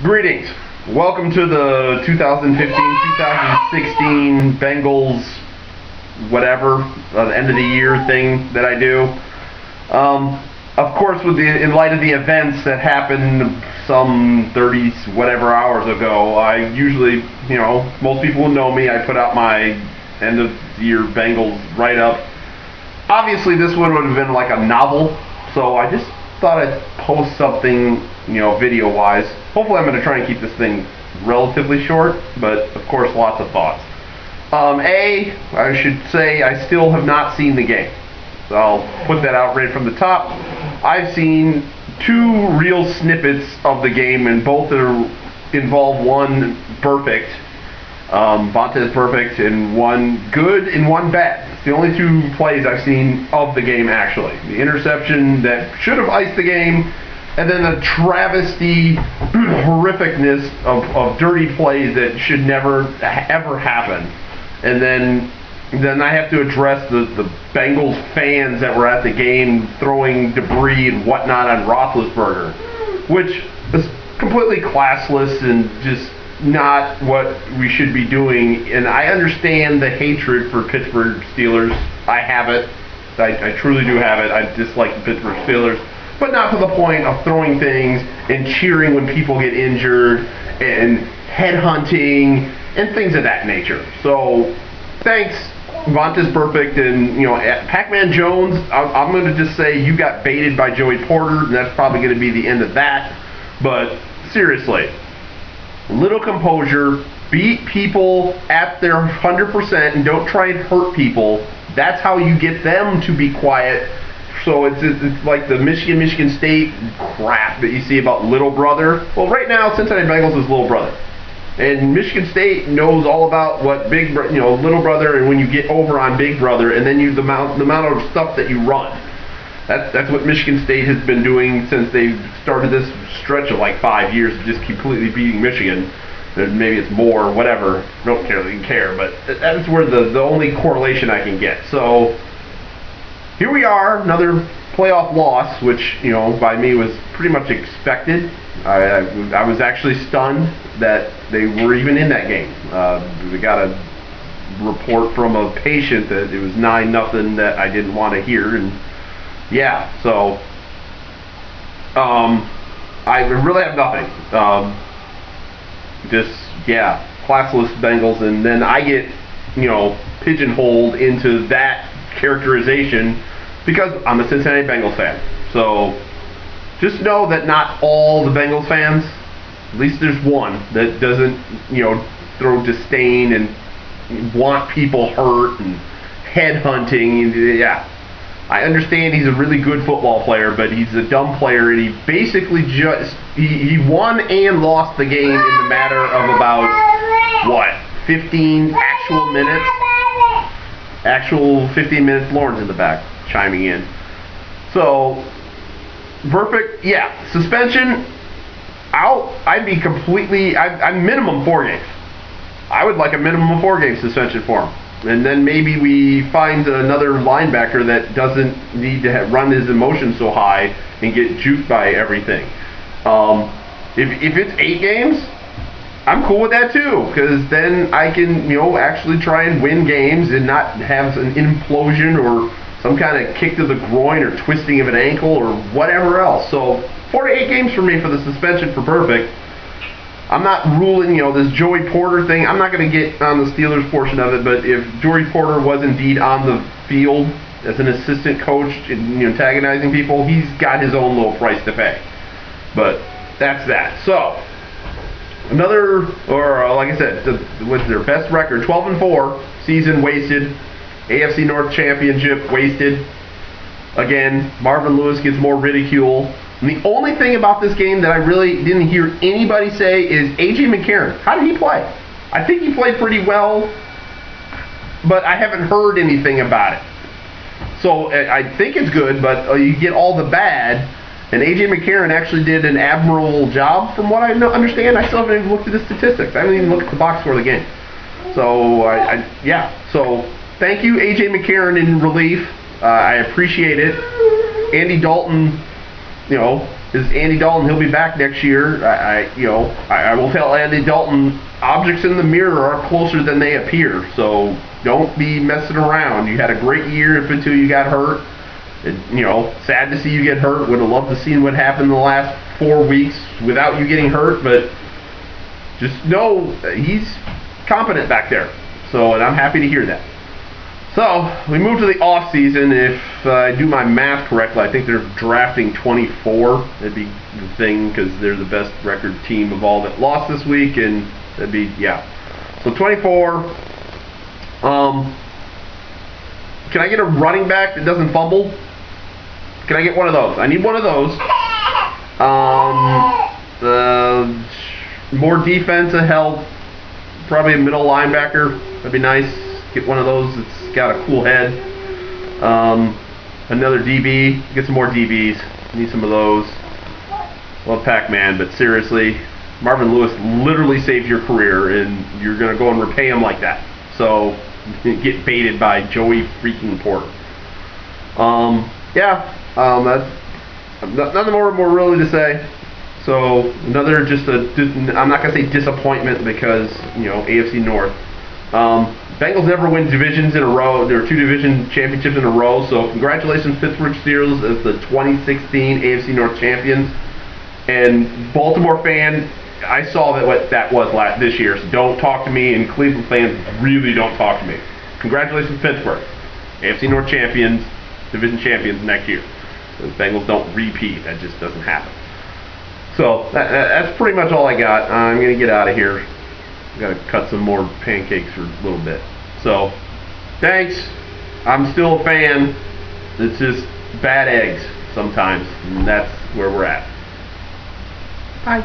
Greetings. Welcome to the 2015-2016 Bengals whatever end of the year thing that I do. Of course, in light of the events that happened some 30 whatever hours ago, I usually, most people will know me. I put out my end of the year Bengals write-up. Obviously, this one would have been like a novel, so I just thought I'd post something, video-wise. Hopefully I'm going to try and keep this thing relatively short, but of course lots of thoughts. I should say I still have not seen the game. So I'll put that out right from the top. I've seen two real snippets of the game, and both involve one perfect, Vontaze perfect, and one good and one bad. It's the only two plays I've seen of the game, actually. The interception that should have iced the game, and then the travesty, horrificness of dirty plays that should never, ever happen. And then I have to address the Bengals fans that were at the game throwing debris and whatnot on Roethlisberger, which is completely classless and just not what we should be doing. And I understand the hatred for Pittsburgh Steelers. I have it. I truly do have it. I dislike the Pittsburgh Steelers, but not to the point of throwing things and cheering when people get injured and headhunting and things of that nature. So, thanks, Vontaze perfect, and Pac-Man Jones. I'm going to just say you got baited by Joey Porter, and that's probably going to be the end of that. But seriously, little composure, beat people at their 100%, and don't try and hurt people. That's how you get them to be quiet. So it's like the Michigan State crap that you see about little brother. Well, right now, Cincinnati Bengals is little brother. And Michigan State knows all about what little brother, and when you get over on big brother, and then the amount of stuff that you run. That's what Michigan State has been doing since they started this stretch of like 5 years of just completely beating Michigan. Maybe it's more, whatever. Don't really care, but that's where the only correlation I can get. So here we are, another playoff loss, which by me was pretty much expected. I was actually stunned that they were even in that game. We got a report from a patient that it was 9-0 that I didn't want to hear, and yeah, so I really have nothing. Classless Bengals, and then I get pigeonholed into that characterization because I'm a Cincinnati Bengals fan. So just know that not all the Bengals fans, at least there's one that doesn't, throw disdain and want people hurt and headhunting. Yeah, I understand he's a really good football player, but he's a dumb player, and he basically he won and lost the game in the matter of about, 15 actual minutes? Actual 15 minutes. Lauren's in the back chiming in. So, perfect. Yeah, suspension out. I'd be completely. I'm minimum 4 games. I would like a minimum of 4 game suspension for him, and then maybe we find another linebacker that doesn't need to run his emotions so high and get juked by everything. If it's 8 games, I'm cool with that too, because then I can actually try and win games and not have an implosion or some kind of kick to the groin or twisting of an ankle or whatever else. So 4 to 8 games for me for the suspension for perfect. I'm not ruling, this Joey Porter thing. I'm not going to get on the Steelers portion of it, but if Joey Porter was indeed on the field as an assistant coach, antagonizing people, he's got his own little price to pay. But that's that. So like I said, with their best record, 12-4, season wasted. AFC North Championship wasted. Again, Marvin Lewis gets more ridicule. And the only thing about this game that I really didn't hear anybody say is A.J. McCarron. How did he play? I think he played pretty well, but I haven't heard anything about it. So I think it's good, but you get all the bad. And A.J. McCarron actually did an admirable job from what I understand. I still haven't even looked at the statistics. I haven't even looked at the box score of the game. So, So, thank you, A.J. McCarron in relief. I appreciate it. Andy Dalton, is Andy Dalton. He'll be back next year. I will tell Andy Dalton, objects in the mirror are closer than they appear. So don't be messing around. You had a great year up until you got hurt. Sad to see you get hurt. Would have loved to see what happened in the last 4 weeks without you getting hurt. But just know he's competent back there. So, and I'm happy to hear that. So, we move to the off season. If I do my math correctly, I think they're drafting 24. That'd be the thing, because they're the best record team of all that lost this week, and that'd be, yeah. So 24. Can I get a running back that doesn't fumble? Can I get one of those? I need one of those. More defensive help. Probably a middle linebacker. That'd be nice. Get one of those that's got a cool head. Another DB. Get some more DBs. Need some of those. Love Pac-Man, but seriously, Marvin Lewis literally saved your career, and you're going to go and repay him like that. So, get baited by Joey freaking Porter. That's nothing more really to say. So, another I'm not going to say disappointment because, AFC North. Bengals never win divisions in a row. There are 2 division championships in a row. So congratulations, Pittsburgh Steelers, as the 2016 AFC North champions. And Baltimore fan, I saw what that was this year. So don't talk to me. And Cleveland fans, really don't talk to me. Congratulations, Pittsburgh, AFC North champions, division champions next year. The Bengals don't repeat. That just doesn't happen. So that's pretty much all I got. I'm gonna get out of here. Got to cut some more pancakes for a little bit. So, thanks. I'm still a fan. It's just bad eggs sometimes, and that's where we're at. Bye.